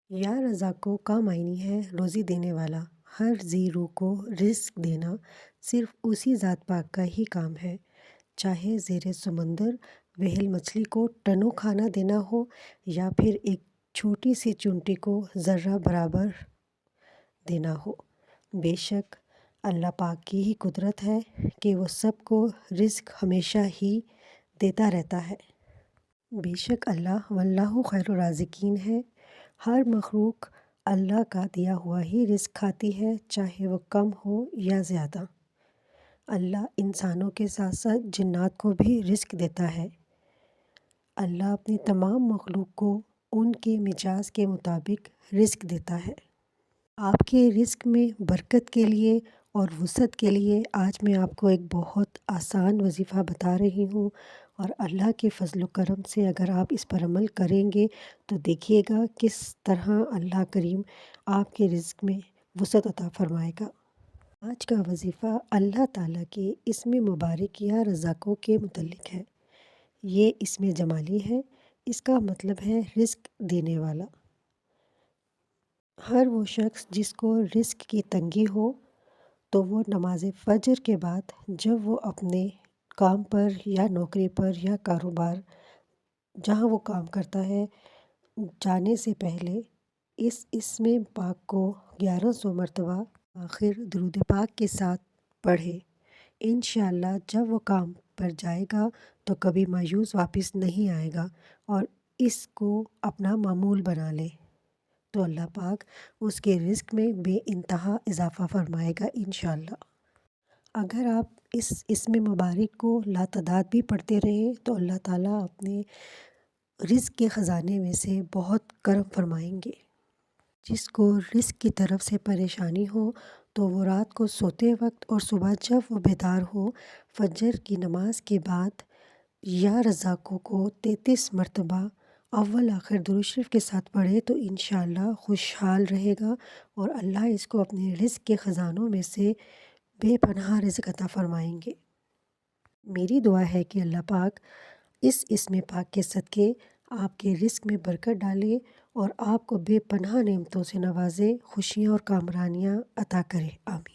یا رزاقوں کا معنی ہے روزی دینے والا۔ ہر ذی روح کو رزق دینا صرف اسی ذات پاک کا ہی کام ہے، چاہے زیر سمندر وہیل مچھلی کو ٹنوں کھانا دینا ہو یا پھر ایک چھوٹی سی چونٹی کو ذرہ برابر دینا ہو۔ بے شک اللہ پاک کی ہی قدرت ہے کہ وہ سب کو رزق ہمیشہ ہی دیتا رہتا ہے۔ بے شک اللہ واللہ خیر الرازقین ہے۔ ہر مخلوق اللہ کا دیا ہوا ہی رزق کھاتی ہے، چاہے وہ کم ہو یا زیادہ۔ اللہ انسانوں کے ساتھ ساتھ جنات کو بھی رزق دیتا ہے۔ اللہ اپنی تمام مخلوق کو ان کے مزاج کے مطابق رزق دیتا ہے۔ آپ کے رزق میں برکت کے لیے اور وسعت کے لیے آج میں آپ کو ایک بہت آسان وظیفہ بتا رہی ہوں، اور اللہ کے فضل و کرم سے اگر آپ اس پر عمل کریں گے تو دیکھیے گا کس طرح اللہ کریم آپ کے رزق میں وسعت عطا فرمائے گا۔ آج کا وظیفہ اللہ تعالیٰ کے اسم مبارک یا رزاقوں کے متعلق ہے۔ یہ اسم جمالی ہے، اس کا مطلب ہے رزق دینے والا۔ ہر وہ شخص جس کو رزق کی تنگی ہو تو وہ نماز فجر کے بعد جب وہ اپنے کام پر یا نوکری پر یا کاروبار جہاں وہ کام کرتا ہے جانے سے پہلے اس اسم پاک کو 1100 مرتبہ آخر درود پاک کے ساتھ پڑھے۔ انشاءاللہ جب وہ کام پر جائے گا تو کبھی مایوس واپس نہیں آئے گا، اور اس کو اپنا معمول بنا لے تو اللہ پاک اس کے رزق میں بے انتہا اضافہ فرمائے گا انشاءاللہ۔ اگر آپ اس اسم مبارک کو لاتعداد بھی پڑھتے رہیں تو اللہ تعالیٰ اپنے رزق کے خزانے میں سے بہت کرم فرمائیں گے۔ جس کو رزق کی طرف سے پریشانی ہو تو وہ رات کو سوتے وقت اور صبح جب وہ بیدار ہو فجر کی نماز کے بعد یا رزاقوں کو 33 مرتبہ اول آخر درود شریف کے ساتھ پڑھے تو انشاءاللہ خوشحال رہے گا، اور اللہ اس کو اپنے رزق کے خزانوں میں سے بے پناہ رزق عطا فرمائیں گے۔ میری دعا ہے کہ اللہ پاک اس اسم پاک کے صدقے آپ کے رزق میں برکت ڈالے اور آپ کو بے پناہ نعمتوں سے نوازے، خوشیاں اور کامرانیاں عطا کرے، آمین۔